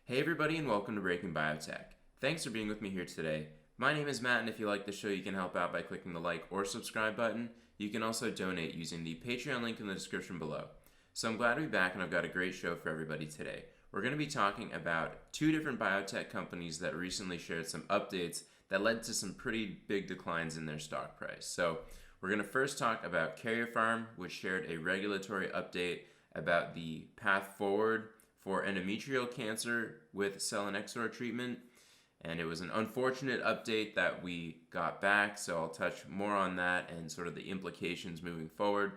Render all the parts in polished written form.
Hey everybody and welcome to Breaking Biotech. Thanks for being with me here today. My name is Matt, and if you like the show you can help out by clicking the like or subscribe button. You can also donate using the Patreon link in the description below. So I'm glad to be back, and I've got a great show for everybody today. We're going to be talking about two different biotech companies that recently shared some updates that led to some pretty big declines in their stock price. So we're going to first talk about Karyopharm, which shared a regulatory update about the path forward for endometrial cancer with selinexor treatment, and it was an unfortunate update that we got back, so I'll touch more on that and sort of the implications moving forward.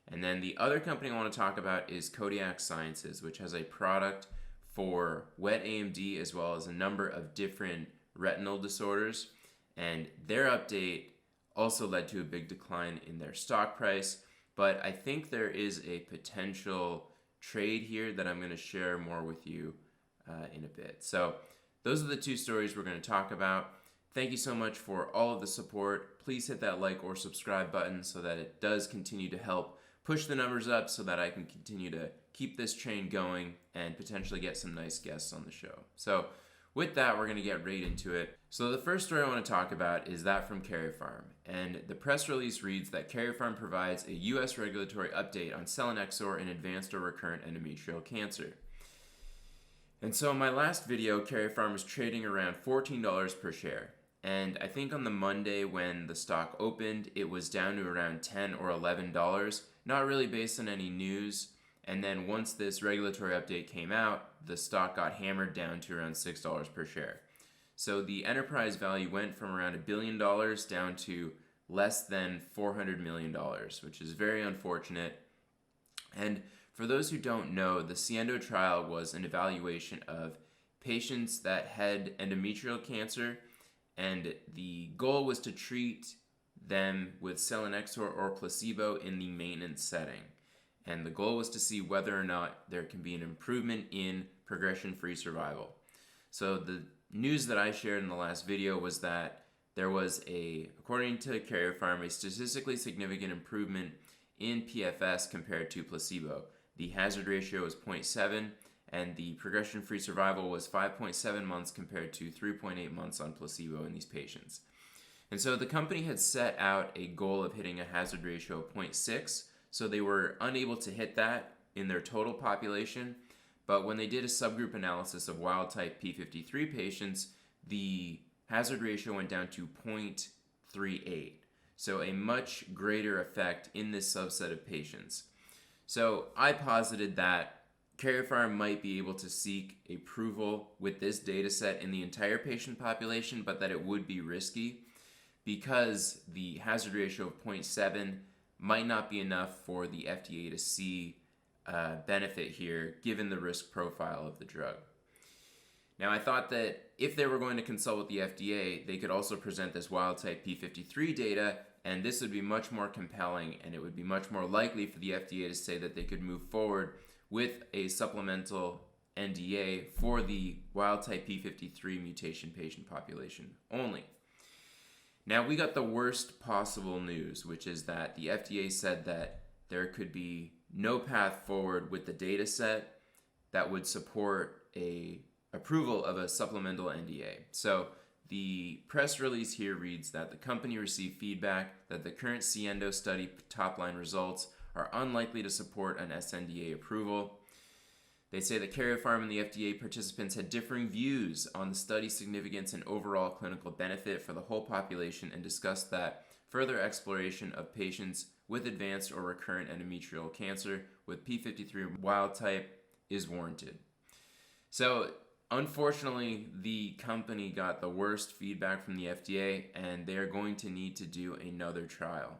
And then the other company I want to talk about is Kodiac Sciences, which has a product for wet AMD as well as a number of different retinal disorders, and their update also led to a big decline in their stock price, but I think there is a potential trade here that I'm going to share more with you in a bit. So those are the two stories we're going to talk about. Thank you so much for all of the support. Please hit that like or subscribe button so that it does continue to help push the numbers up so that I can continue to keep this train going and potentially get some nice guests on the show. So with that, we're going to get right into it. So the first story I want to talk about is that from Karyopharm, and the press release reads that Karyopharm provides a U.S. regulatory update on selinexor in advanced or recurrent endometrial cancer. And so in my last video, Karyopharm was trading around $14 per share, and I think on the Monday when the stock opened, it was down to around $10 or $11, not really based on any news. And then once this regulatory update came out, the stock got hammered down to around $6 per share. So the enterprise value went from around $1 billion down to less than $400 million, which is very unfortunate. And for those who don't know, the SIENDO trial was an evaluation of patients that had endometrial cancer, and the goal was to treat them with selinexor or placebo in the maintenance setting. And the goal was to see whether or not there can be an improvement in progression-free survival. So the news that I shared in the last video was that there was according to Karyopharm, a statistically significant improvement in PFS compared to placebo. The hazard ratio was 0.7, and the progression-free survival was 5.7 months compared to 3.8 months on placebo in these patients. And so the company had set out a goal of hitting a hazard ratio of 0.6, so they were unable to hit that in their total population. But when they did a subgroup analysis of wild-type p53 patients, the hazard ratio went down to 0.38. So a much greater effect in this subset of patients. So I posited that Karyopharm might be able to seek approval with this data set in the entire patient population, but that it would be risky because the hazard ratio of 0.7 might not be enough for the FDA to see benefit here, given the risk profile of the drug. Now, I thought that if they were going to consult with the FDA, they could also present this wild-type p53 data, and this would be much more compelling, and it would be much more likely for the FDA to say that they could move forward with a supplemental NDA for the wild-type p53 mutation patient population only. Now, we got the worst possible news, which is that the FDA said that there could be no path forward with the data set that would support a approval of a supplemental NDA. So the press release here reads that the company received feedback that the current SIENDO study top-line results are unlikely to support an sNDA approval. They say that Karyopharm and the FDA participants had differing views on the study's significance and overall clinical benefit for the whole population, and discussed that further exploration of patients with advanced or recurrent endometrial cancer with p53 wild type is warranted. So unfortunately, the company got the worst feedback from the FDA, and they're going to need to do another trial.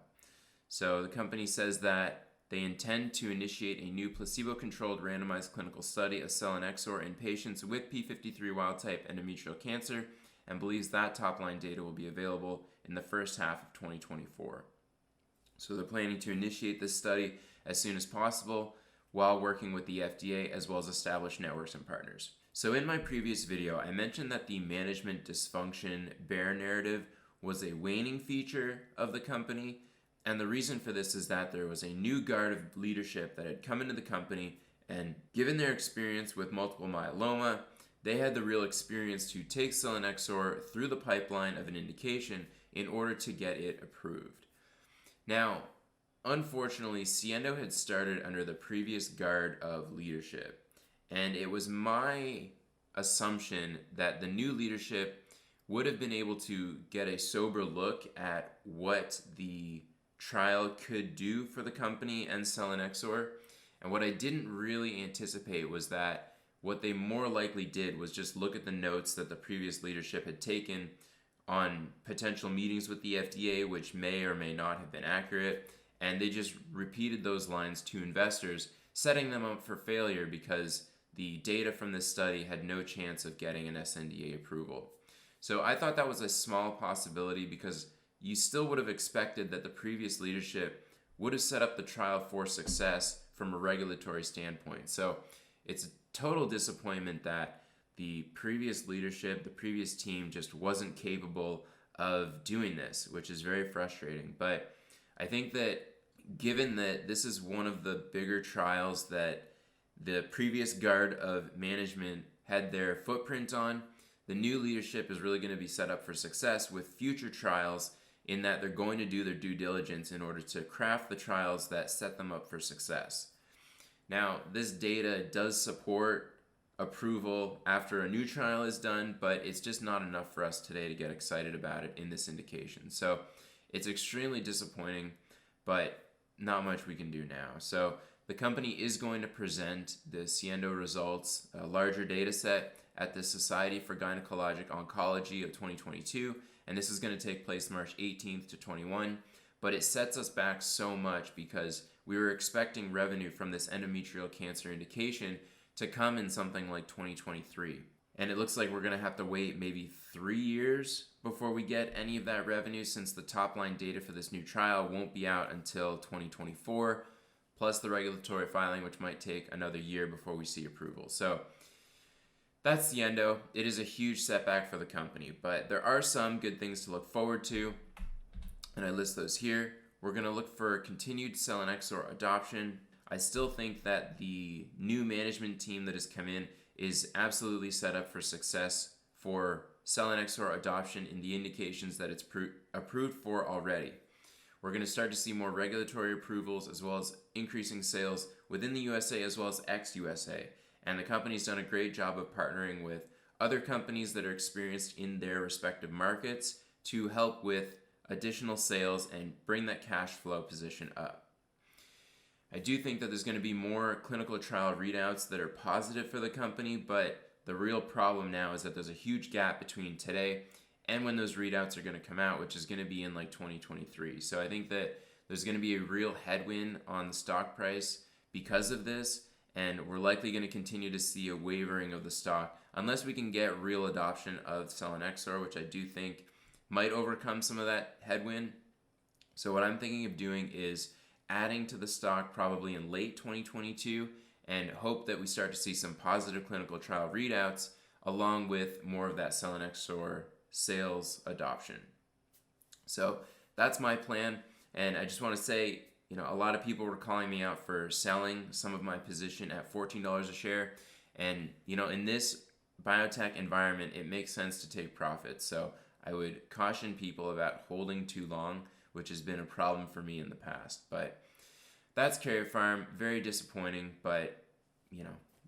So the company says that they intend to initiate a new placebo-controlled randomized clinical study of selinexor in patients with p53 wild-type endometrial cancer, and believes that top-line data will be available in the first half of 2024. So they're planning to initiate this study as soon as possible while working with the FDA as well as established networks and partners. So in my previous video, I mentioned that the management dysfunction bear narrative was a waning feature of the company. And the reason for this is that there was a new guard of leadership that had come into the company, and given their experience with multiple myeloma, they had the real experience to take selinexor through the pipeline of an indication in order to get it approved. Now, unfortunately, SIENDO had started under the previous guard of leadership, and it was my assumption that the new leadership would have been able to get a sober look at what the trial could do for the company and selinexor. And what I didn't really anticipate was that what they more likely did was just look at the notes that the previous leadership had taken on potential meetings with the FDA, which may or may not have been accurate, and they just repeated those lines to investors, setting them up for failure because the data from this study had no chance of getting an SNDA approval. So I thought that was a small possibility because you still would have expected that the previous leadership would have set up the trial for success from a regulatory standpoint. So it's a total disappointment that the previous leadership, the previous team just wasn't capable of doing this, which is very frustrating. But I think that given that this is one of the bigger trials that the previous guard of management had their footprint on, the new leadership is really going to be set up for success with future trials, in that they're going to do their due diligence in order to craft the trials that set them up for success. Now, this data does support approval after a new trial is done, but it's just not enough for us today to get excited about it in this indication. So it's extremely disappointing, but not much we can do now. So the company is going to present the SIENDO results, a larger data set, at the Society for Gynecologic Oncology of 2022, and this is going to take place March 18th to 21. But it sets us back so much because we were expecting revenue from this endometrial cancer indication to come in something like 2023. And it looks like we're going to have to wait maybe 3 years before we get any of that revenue, since the top line data for this new trial won't be out until 2024, plus the regulatory filing, which might take another year before we see approval. So that's SIENDO. It is a huge setback for the company, but there are some good things to look forward to, and I list those here. We're going to look for continued selinexor adoption. I still think that the new management team that has come in is absolutely set up for success for selinexor adoption in the indications that it's approved for already. We're going to start to see more regulatory approvals as well as increasing sales within the USA as well as ex-USA. And the company's done a great job of partnering with other companies that are experienced in their respective markets to help with additional sales and bring that cash flow position up. I do think that there's going to be more clinical trial readouts that are positive for the company, but the real problem now is that there's a huge gap between today and when those readouts are going to come out, which is going to be in like 2023. So I think that there's going to be a real headwind on the stock price because of this, and we're likely going to continue to see a wavering of the stock unless we can get real adoption of selinexor, which I do think might overcome some of that headwind. So what I'm thinking of doing is adding to the stock probably in late 2022 and hope that we start to see some positive clinical trial readouts along with more of that selinexor sales adoption. So that's my plan, and I just want to say, a lot of people were calling me out for selling some of my position at $14 a share, and in this biotech environment it makes sense to take profits. So I would caution people about holding too long, which has been a problem for me in the past. But that's Karyopharm. Very disappointing, but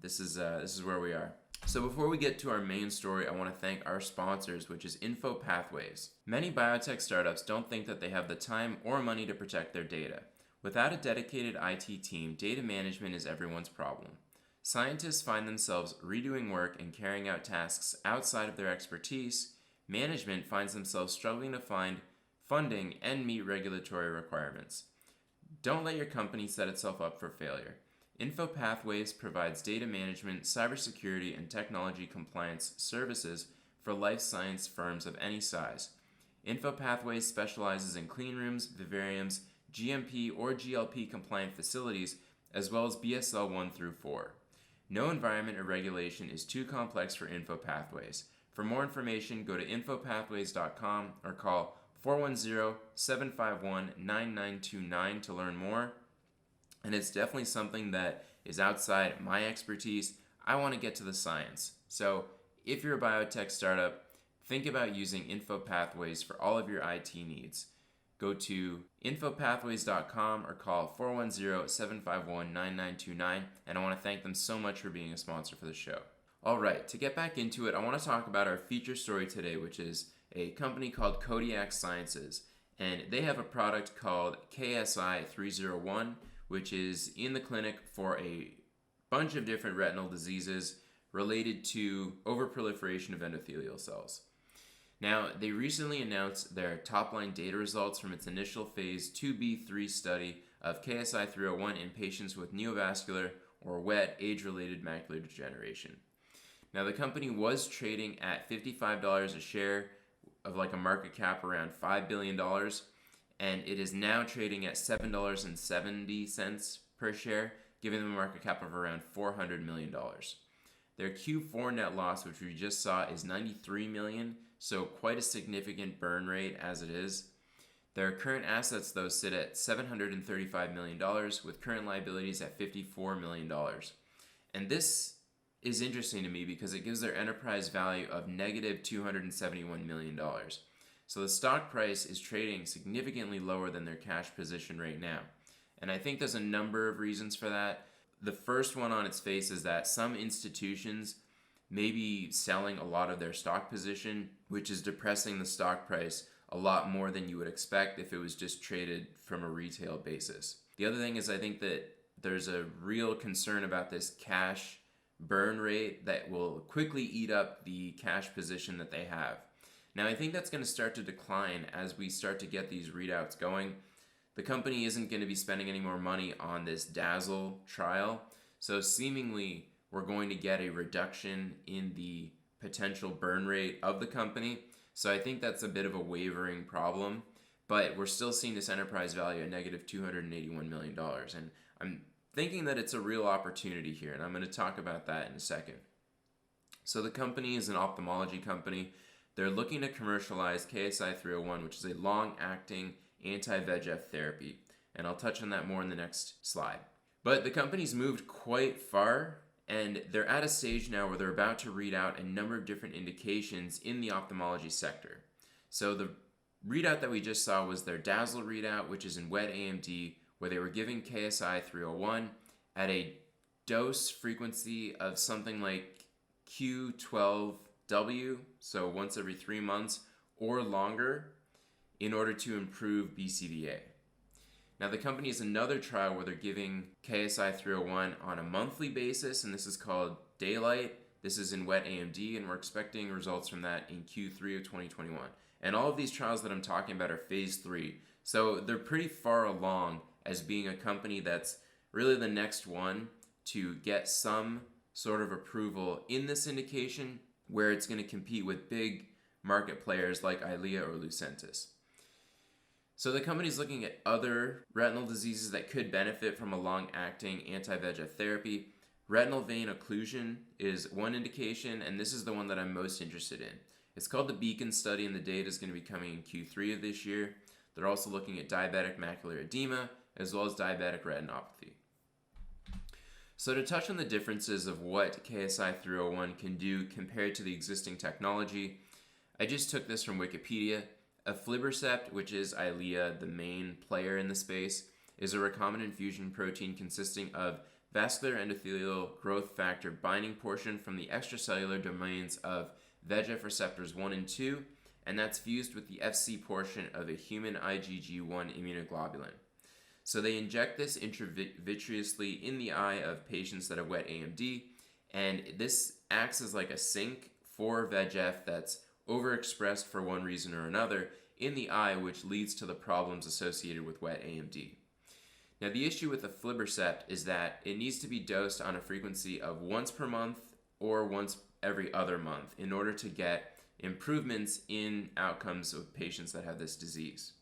this is where we are. So before we get to our main story, I want to thank our sponsors, which is Info Pathways. Many biotech startups don't think that they have the time or money to protect their data. Without a dedicated IT team, data management is everyone's problem. Scientists find themselves redoing work and carrying out tasks outside of their expertise. Management finds themselves struggling to find funding and meet regulatory requirements. Don't let your company set itself up for failure. Info Pathways provides data management, cybersecurity, and technology compliance services for life science firms of any size. Info Pathways specializes in clean rooms, vivariums, GMP or GLP compliant facilities, as well as BSL 1 through 4. No environment or regulation is too complex for Info Pathways. For more information, go to infopathways.com or call 410-751-9929 to learn more. And it's definitely something that is outside my expertise. I want to get to the science. So if you're a biotech startup, think about using InfoPathways for all of your IT needs. Go to infopathways.com or call 410-751-9929, and I want to thank them so much for being a sponsor for the show. Alright, to get back into it, I want to talk about our feature story today, which is a company called Kodiac Sciences, and they have a product called KSI 301, which is in the clinic for a bunch of different retinal diseases related to overproliferation of endothelial cells. Now, they recently announced their top-line data results from its initial phase 2b/3 study of KSI 301 in patients with neovascular or wet age-related macular degeneration. Now, the company was trading at $55 a share of like a market cap around $5 billion, and it is now trading at $7.70 per share, giving them a market cap of around $400 million. Their Q4 net loss, which we just saw, is $93 million, so quite a significant burn rate as it is. Their current assets, though, sit at $735 million, with current liabilities at $54 million. And this is interesting to me because it gives their enterprise value of negative $271 million. So the stock price is trading significantly lower than their cash position right now. And I think there's a number of reasons for that. The first one on its face is that some institutions may be selling a lot of their stock position, which is depressing the stock price a lot more than you would expect if it was just traded from a retail basis. The other thing is I think that there's a real concern about this cash burn rate that will quickly eat up the cash position that they have. Now, I think that's going to start to decline as we start to get these readouts going. The company isn't going to be spending any more money on this DAZZLE trial, so seemingly we're going to get a reduction in the potential burn rate of the company. So I think that's a bit of a wavering problem, but we're still seeing this enterprise value at negative $281 million, and I'm thinking that it's a real opportunity here, and I'm going to talk about that in a second. So the company is an ophthalmology company. They're looking to commercialize KSI 301, which is a long-acting anti-VEGF therapy, and I'll touch on that more in the next slide. But the company's moved quite far, and they're at a stage now where they're about to read out a number of different indications in the ophthalmology sector. So the readout that we just saw was their DAZZLE readout, which is in wet AMD, where they were giving KSI 301 at a dose frequency of something like Q12W, so once every 3 months or longer, in order to improve BCVA. Now, the company has another trial where they're giving KSI 301 on a monthly basis, and this is called Daylight. This is in wet AMD, and we're expecting results from that in Q3 of 2021. And all of these trials that I'm talking about are phase 3, so they're pretty far along as being a company that's really the next one to get some sort of approval in this indication where it's going to compete with big market players like Eylea or Lucentis. So the company's looking at other retinal diseases that could benefit from a long-acting anti-VEGF therapy. Retinal vein occlusion is one indication, and this is the one that I'm most interested in. It's called the Beacon study, and the data is going to be coming in Q3 of this year. They're also looking at diabetic macular edema, as well as diabetic retinopathy. So to touch on the differences of what KSI 301 can do compared to the existing technology, I just took this from Wikipedia. Aflibercept, which is Eylea, the main player in the space, is a recombinant fusion protein consisting of vascular endothelial growth factor binding portion from the extracellular domains of VEGF receptors 1 and 2, and that's fused with the Fc portion of a human IgG1 immunoglobulin. So they inject this intravitreously in the eye of patients that have wet AMD, and this acts as like a sink for VEGF that's overexpressed for one reason or another in the eye, which leads to the problems associated with wet AMD. Now, the issue with aflibercept is that it needs to be dosed on a frequency of once per month or once every other month in order to get improvements in outcomes of patients that have this disease.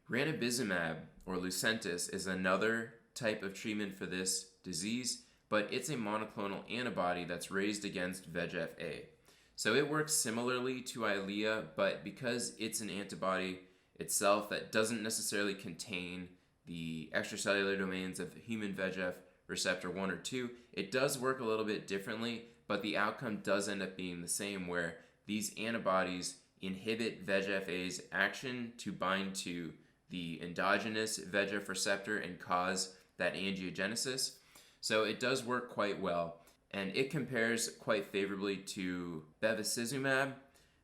Ranibizumab, or Lucentis, is another type of treatment for this disease, but it's a monoclonal antibody that's raised against VEGF-A. So it works similarly to Eylea, but because it's an antibody itself that doesn't necessarily contain the extracellular domains of the human VEGF receptor 1 or 2, it does work a little bit differently, but the outcome does end up being the same, where these antibodies inhibit VEGF-A's action to bind to the endogenous VEGF receptor and cause that angiogenesis. So it does work quite well, and it compares quite favorably to bevacizumab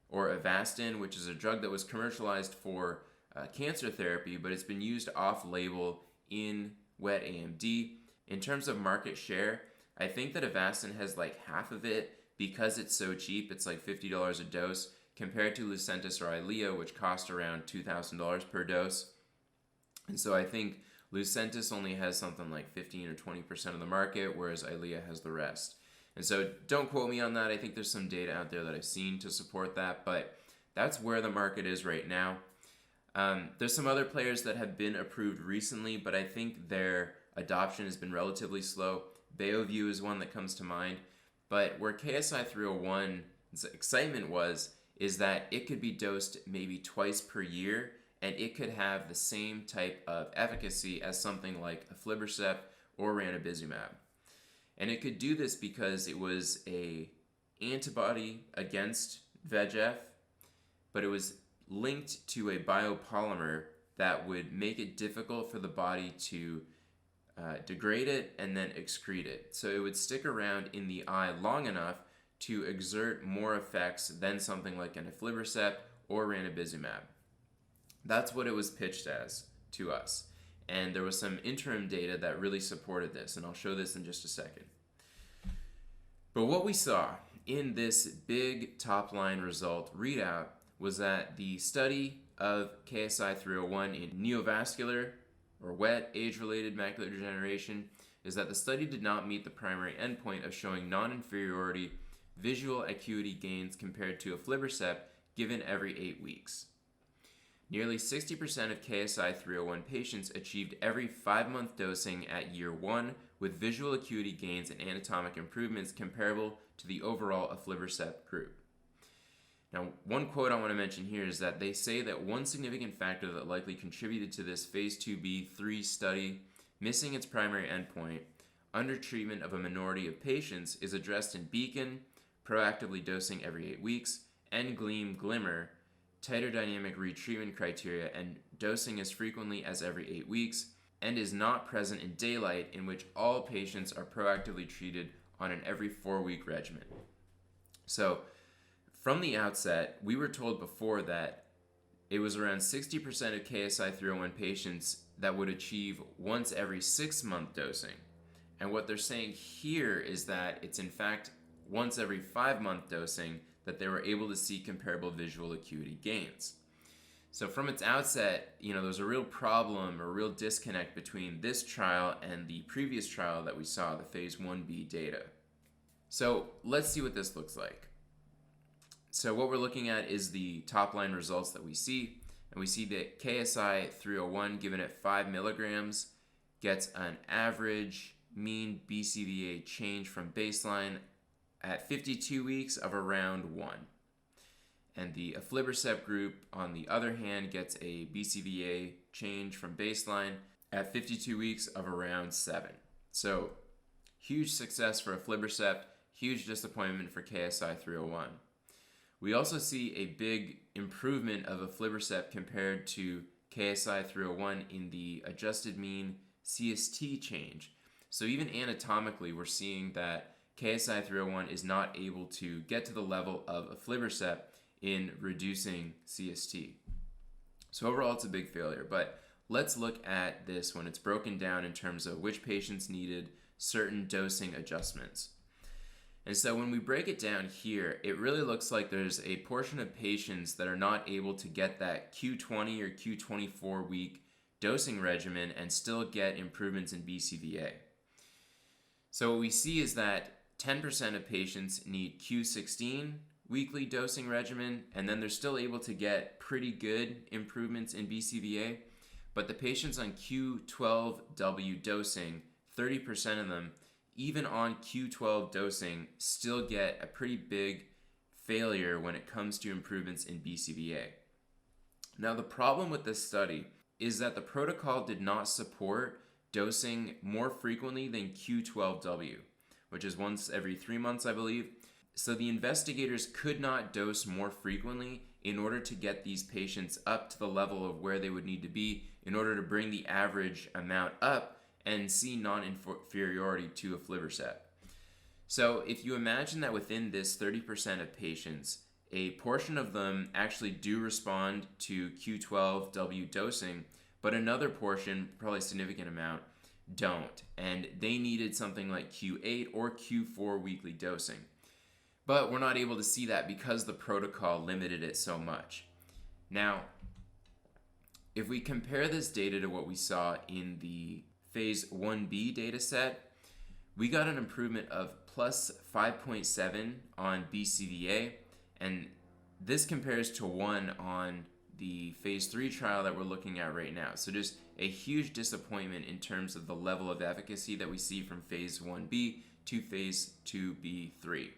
or Avastin, which is a drug that was commercialized for cancer therapy, but it's been used off-label in wet AMD. In terms of market share, I think that Avastin has like half of it because it's so cheap. It's like $50 a dose compared to Lucentis or Eylea, which cost around $2,000 per dose. And so I think Lucentis only has something like 15 or 20% of the market, whereas Eylea has the rest. And so don't quote me on that. I think there's some data out there that I've seen to support that, but that's where the market is right now. There's some other players that have been approved recently, but I think their adoption has been relatively slow. Beovu is one that comes to mind. But where KSI-301's excitement is that it could be dosed maybe twice per year, and it could have the same type of efficacy as something like aflibercept or ranibizumab. And it could do this because it was an antibody against VEGF, but it was linked to a biopolymer that would make it difficult for the body to degrade it and then excrete it. So it would stick around in the eye long enough to exert more effects than something like an aflibercept or ranibizumab. That's what it was pitched as to us. And there was some interim data that really supported this, and I'll show this in just a second. But what we saw in this big top-line result readout was that the study of KSI-301 in neovascular or wet age-related macular degeneration is that the study did not meet the primary endpoint of showing non-inferiority visual acuity gains compared to aflibercept given every 8 weeks. Nearly 60% of KSI-301 patients achieved every 5-month dosing at year 1 with visual acuity gains and anatomic improvements comparable to the overall aflibercept group. Now, one quote I want to mention here is that they say that one significant factor that likely contributed to this phase 2b/3 study missing its primary endpoint, undertreatment of a minority of patients, is addressed in Beacon, proactively dosing every 8 weeks, and Glimmer, tighter dynamic retreatment criteria and dosing as frequently as every 8 weeks, and is not present in Daylight, in which all patients are proactively treated on an every 4-week regimen. So, from the outset, we were told before that it was around 60% of KSI-301 patients that would achieve once every 6-month dosing. And what they're saying here is that it's in fact once every 5-month dosing that they were able to see comparable visual acuity gains. So from its outset, there's a real problem or real disconnect between this trial and the previous trial that we saw, the phase 1b data. So let's see what this looks like. So what we're looking at is the top-line results that we see, and we see that KSI-301 given at 5 milligrams gets an average mean BCVA change from baseline at 52 weeks of around 1. And the aflibercept group, on the other hand, gets a BCVA change from baseline at 52 weeks of around 7. So, huge success for aflibercept, huge disappointment for KSI-301. We also see a big improvement of aflibercept compared to KSI-301 in the adjusted mean CST change. So even anatomically, we're seeing that KSI-301 is not able to get to the level of aflibercept in reducing CST. So overall, it's a big failure. But let's look at this when it's broken down in terms of which patients needed certain dosing adjustments. And so when we break it down here, it really looks like there's a portion of patients that are not able to get that Q20 or Q24 week dosing regimen and still get improvements in BCVA. So what we see is that 10% of patients need Q16 weekly dosing regimen, and then they're still able to get pretty good improvements in BCVA. But the patients on Q12W dosing, 30% of them, even on Q12 dosing, still get a pretty big failure when it comes to improvements in BCVA. Now, the problem with this study is that the protocol did not support dosing more frequently than Q12W. which is once every 3 months, I believe. So the investigators could not dose more frequently in order to get these patients up to the level of where they would need to be in order to bring the average amount up and see non-inferiority to aflibercept. So if you imagine that within this 30% of patients, a portion of them actually do respond to Q12W dosing, but another portion, probably a significant amount, don't. And they needed something like Q8 or Q4 weekly dosing. But we're not able to see that because the protocol limited it so much. Now, if we compare this data to what we saw in the phase 1B data set, we got an improvement of plus 5.7 on BCVA, and this compares to 1 on the phase 3 trial that we're looking at right now. So just a huge disappointment in terms of the level of efficacy that we see from phase 1B to phase 2B3.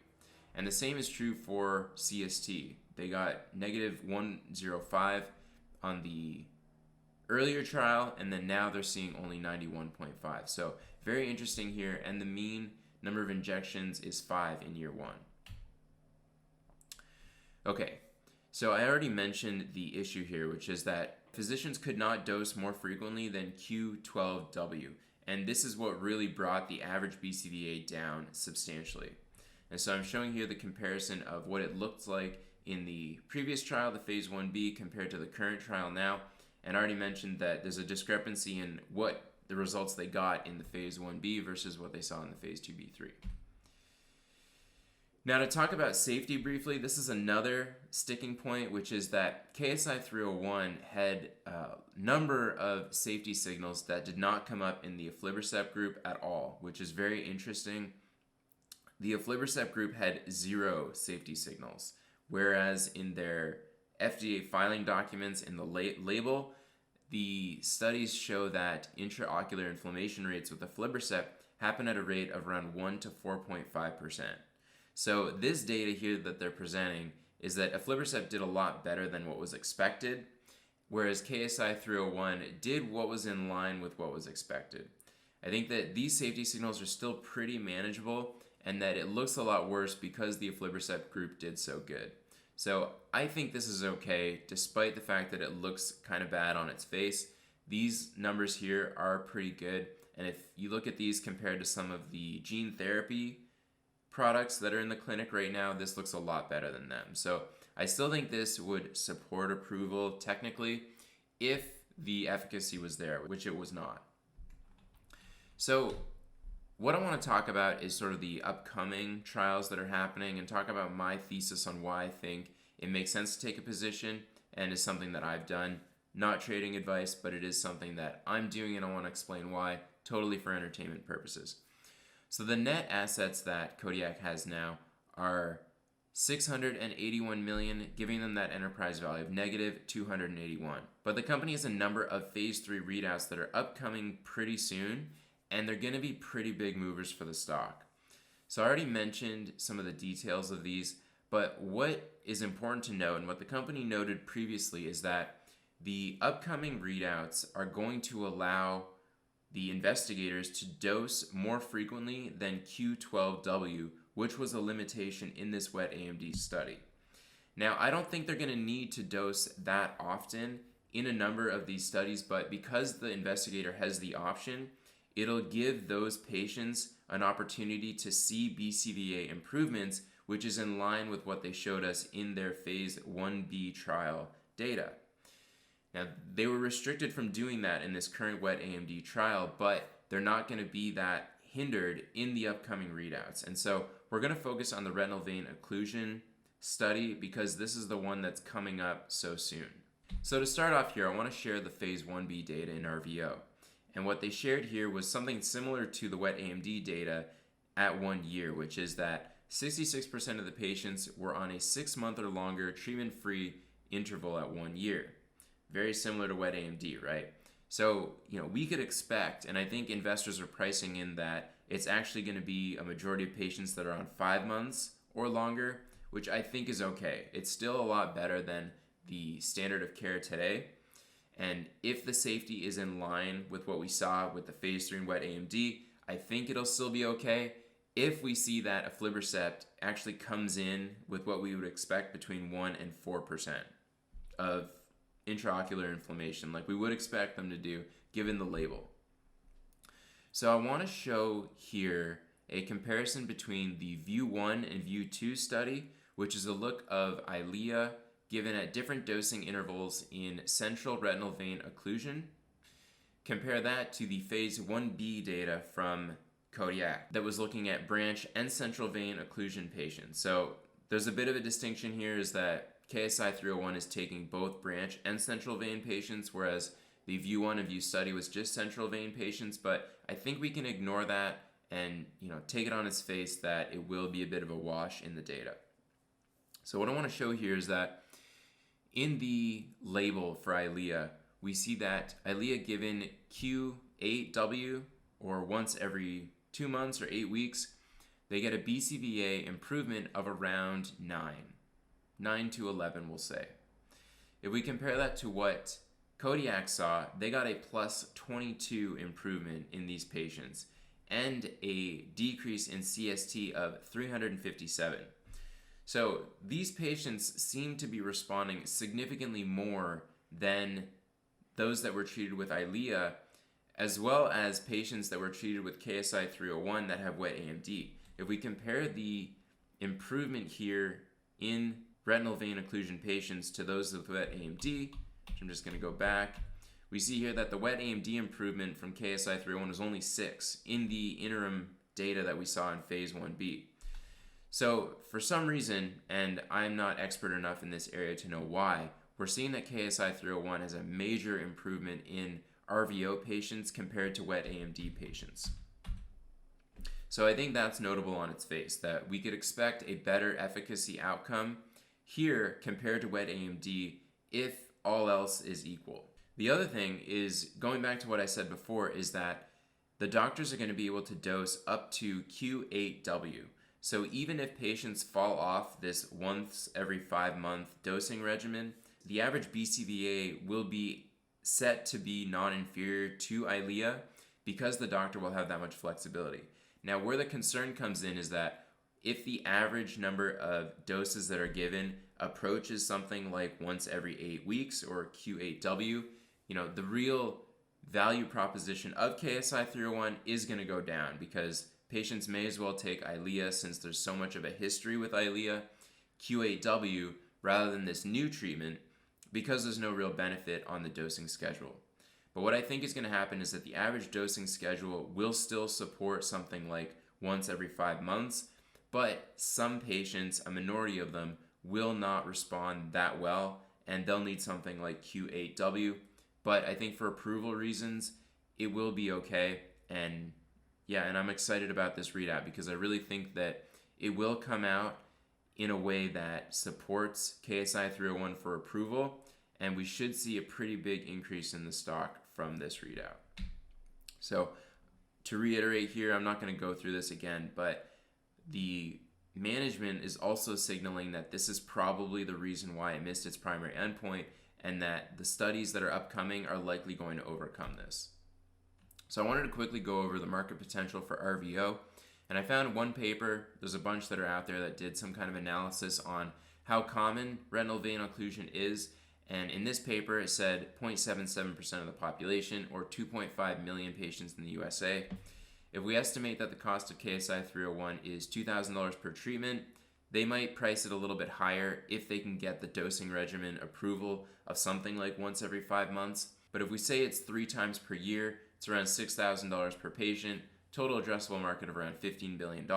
And the same is true for CST. They got negative 105 on the earlier trial, and then now they're seeing only 91.5. So very interesting here, and the mean number of injections is 5 in year 1. Okay, so I already mentioned the issue here, which is that physicians could not dose more frequently than Q12W, and this is what really brought the average BCVA down substantially. And so I'm showing here the comparison of what it looked like in the previous trial, the phase 1B, compared to the current trial now. And I already mentioned that there's a discrepancy in what the results they got in the phase 1B versus what they saw in the phase 2B3. Now to talk about safety briefly, this is another sticking point, which is that KSI 301 had a number of safety signals that did not come up in the aflibercept group at all, which is very interesting. The aflibercept group had 0 safety signals, whereas in their FDA filing documents in the label, the studies show that intraocular inflammation rates with aflibercept happen at a rate of around 1 to 4.5%. So this data here that they're presenting is that aflibercept did a lot better than what was expected, whereas KSI 301 did what was in line with what was expected. I think that these safety signals are still pretty manageable, and that it looks a lot worse because the aflibercept group did so good. So I think this is okay, despite the fact that it looks kind of bad on its face. These numbers here are pretty good, and if you look at these compared to some of the gene therapy products that are in the clinic right now, this looks a lot better than them. So I still think this would support approval technically if the efficacy was there, which it was not. So what I want to talk about is sort of the upcoming trials that are happening and talk about my thesis on why I think it makes sense to take a position and is something that I've done. Not trading advice, but it is something that I'm doing, and I want to explain why, totally for entertainment purposes. So the net assets that Kodiac has now are $681 million, giving them that enterprise value of negative $281. But the company has a number of phase 3 readouts that are upcoming pretty soon, and they're going to be pretty big movers for the stock. So I already mentioned some of the details of these, but what is important to note, and what the company noted previously, is that the upcoming readouts are going to allow the investigators to dose more frequently than Q12W, which was a limitation in this wet AMD study. Now, I don't think they're going to need to dose that often in a number of these studies, but because the investigator has the option, it'll give those patients an opportunity to see BCVA improvements, which is in line with what they showed us in their phase 1B trial data. Now, they were restricted from doing that in this current wet AMD trial, but they're not going to be that hindered in the upcoming readouts. And so we're going to focus on the retinal vein occlusion study because this is the one that's coming up so soon. So to start off here, I want to share the phase 1B data in RVO. And what they shared here was something similar to the wet AMD data at 1 year, which is that 66% of the patients were on a 6-month or longer treatment-free interval at 1 year. Very similar to wet AMD, right? So, we could expect, and I think investors are pricing in that it's actually going to be a majority of patients that are on 5 months or longer, which I think is okay. It's still a lot better than the standard of care today. And if the safety is in line with what we saw with the phase 3 in wet AMD, I think it'll still be okay. if we see that aflibercept actually comes in with what we would expect between 1 and 4% of intraocular inflammation, like we would expect them to do given the label. So I want to show here a comparison between the VIEW 1 and VIEW 2 study, which is a look of Eylea given at different dosing intervals in central retinal vein occlusion. Compare that to the phase 1b data from Kodiac that was looking at branch and central vein occlusion patients. So there's a bit of a distinction here, is that KSI 301 is taking both branch and central vein patients, whereas the VIEW 1 and VIEW study was just central vein patients. But I think we can ignore that and take it on its face that it will be a bit of a wash in the data. So what I want to show here is that in the label for Eylea, we see that Eylea given Q8W, or once every 2 months or 8 weeks, they get a BCVA improvement of around 9 to 11, we'll say. If we compare that to what Kodiac saw, they got a plus 22 improvement in these patients and a decrease in CST of 357. So these patients seem to be responding significantly more than those that were treated with Eylea, as well as patients that were treated with KSI 301 that have wet AMD. If we compare the improvement here in retinal vein occlusion patients to those with wet AMD, which I'm just going to go back, we see here that the wet AMD improvement from KSI 301 was only 6 in the interim data that we saw in phase 1b. So for some reason, and I'm not expert enough in this area to know why, we're seeing that KSI 301 has a major improvement in RVO patients compared to wet AMD patients. So I think that's notable on its face, that we could expect a better efficacy outcome here compared to wet AMD if all else is equal. The other thing is, going back to what I said before, is that the doctors are going to be able to dose up to Q8W. So even if patients fall off this once every 5 month dosing regimen, the average BCVA will be set to be non-inferior to Eylea because the doctor will have that much flexibility. Now, where the concern comes in is that if the average number of doses that are given approaches something like once every 8 weeks or Q8W, the real value proposition of KSI 301 is going to go down because patients may as well take Eylea, since there's so much of a history with Eylea, Q8W, rather than this new treatment, because there's no real benefit on the dosing schedule. But what I think is going to happen is that the average dosing schedule will still support something like once every 5 months, but some patients, a minority of them, will not respond that well, and they'll need something like Q8W. But I think for approval reasons, it will be okay. And I'm excited about this readout because I really think that it will come out in a way that supports KSI 301 for approval, and we should see a pretty big increase in the stock from this readout. So to reiterate here, I'm not going to go through this again, but the management is also signaling that this is probably the reason why it missed its primary endpoint, and that the studies that are upcoming are likely going to overcome this. So I wanted to quickly go over the market potential for RVO, and I found one paper, there's a bunch that are out there, that did some kind of analysis on how common retinal vein occlusion is, and in this paper it said 0.77% of the population, or 2.5 million patients in the USA. If we estimate that the cost of KSI 301 is $2,000 per treatment, they might price it a little bit higher if they can get the dosing regimen approval of something like once every 5 months. But if we say it's 3 times per year, it's around $6,000 per patient, total addressable market of around $15 billion.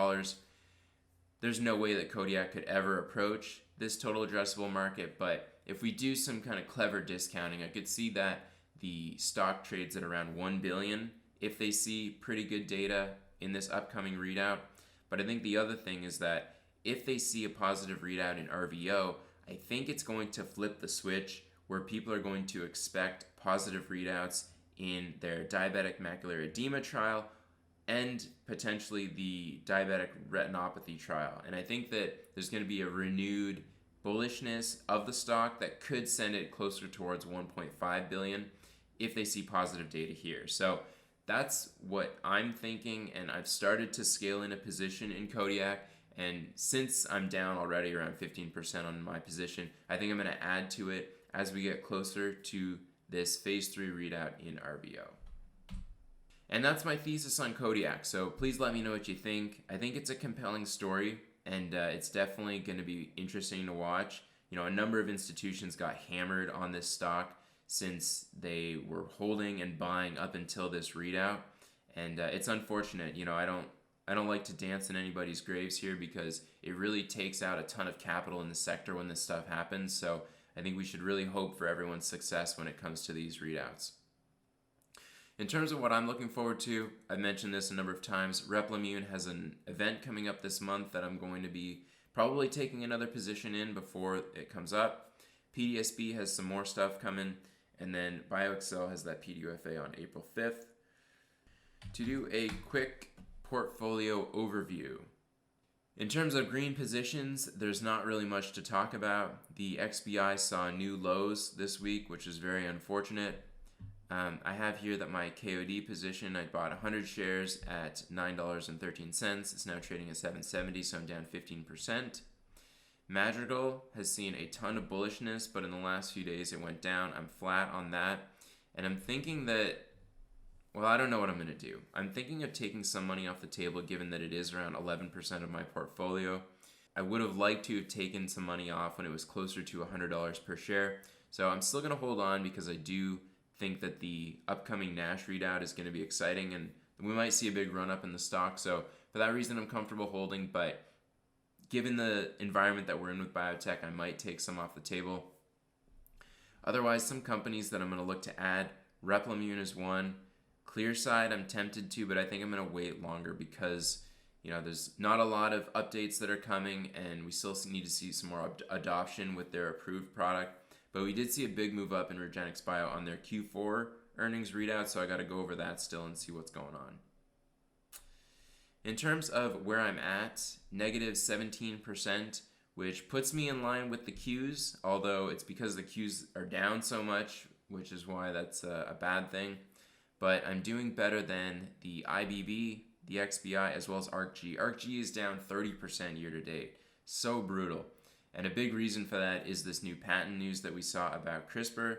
There's no way that Kodiak could ever approach this total addressable market, but if we do some kind of clever discounting, I could see that the stock trades at around $1 billion if they see pretty good data in this upcoming readout. But I think the other thing is that if they see a positive readout in RVO, I think it's going to flip the switch where people are going to expect positive readouts in their diabetic macular edema trial and potentially the diabetic retinopathy trial. And I think that there's going to be a renewed bullishness of the stock that could send it closer towards 1.5 billion if they see positive data here. So that's what I'm thinking, and I've started to scale in a position in Kodiac. And since I'm down already around 15% on my position, I think I'm going to add to it as we get closer to this phase 3 readout in RVO. And that's my thesis on Kodiac, so please let me know what you think. I think it's a compelling story, and it's definitely going to be interesting to watch. A number of institutions got hammered on this stock since they were holding and buying up until this readout, and it's unfortunate. I don't like to dance in anybody's graves here because it really takes out a ton of capital in the sector when this stuff happens. So I think we should really hope for everyone's success when it comes to these readouts. In terms of what I'm looking forward to, I've mentioned this a number of times. Replimune has an event coming up this month that I'm going to be probably taking another position in before it comes up. PDSB has some more stuff coming, and then BioXcel has that PDUFA on April 5th. To do a quick portfolio overview. In terms of green positions, there's not really much to talk about. The XBI saw new lows this week, which is very unfortunate. I have here that my KOD position, I bought 100 shares at $9.13. It's now trading at $7.70, so I'm down 15%. Madrigal has seen a ton of bullishness, but in the last few days it went down. I'm flat on that. And I'm thinking that, I don't know what I'm going to do. I'm thinking of taking some money off the table given that it is around 11% of my portfolio. I would have liked to have taken some money off when it was closer to $100 per share. So I'm still going to hold on because I do think that the upcoming NASH readout is going to be exciting and we might see a big run up in the stock. So for that reason, I'm comfortable holding, but given the environment that we're in with biotech, I might take some off the table. Otherwise, some companies that I'm going to look to add, Replimune is one. Clearside, I'm tempted to, but I think I'm going to wait longer because there's not a lot of updates that are coming and we still need to see some more adoption with their approved product. But we did see a big move up in REGENXBIO on their Q4 earnings readout, so I got to go over that still and see what's going on. In terms of where I'm at, negative 17%, which puts me in line with the Qs, although it's because the Qs are down so much, which is why that's a bad thing. But I'm doing better than the IBB, the XBI, as well as ARCG. ARCG is down 30% year to date. So brutal. And a big reason for that is this new patent news that we saw about CRISPR.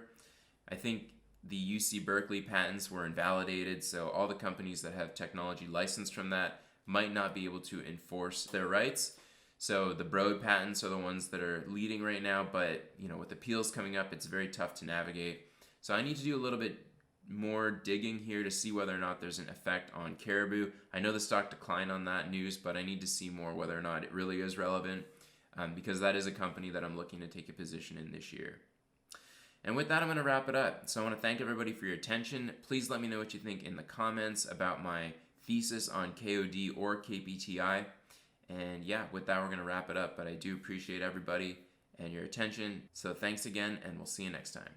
I think the UC Berkeley patents were invalidated, so all the companies that have technology licensed from that might not be able to enforce their rights. So the Broad patents are the ones that are leading right now, but with appeals coming up, it's very tough to navigate. So I need to do a little bit more digging here to see whether or not there's an effect on Caribou. I know the stock declined on that news, but I need to see more whether or not it really is relevant. Because that is a company that I'm looking to take a position in this year. And with that, I'm going to wrap it up. So I want to thank everybody for your attention. Please let me know what you think in the comments about my thesis on KOD or KPTI. And yeah, with that, we're going to wrap it up. But I do appreciate everybody and your attention. So thanks again, and we'll see you next time.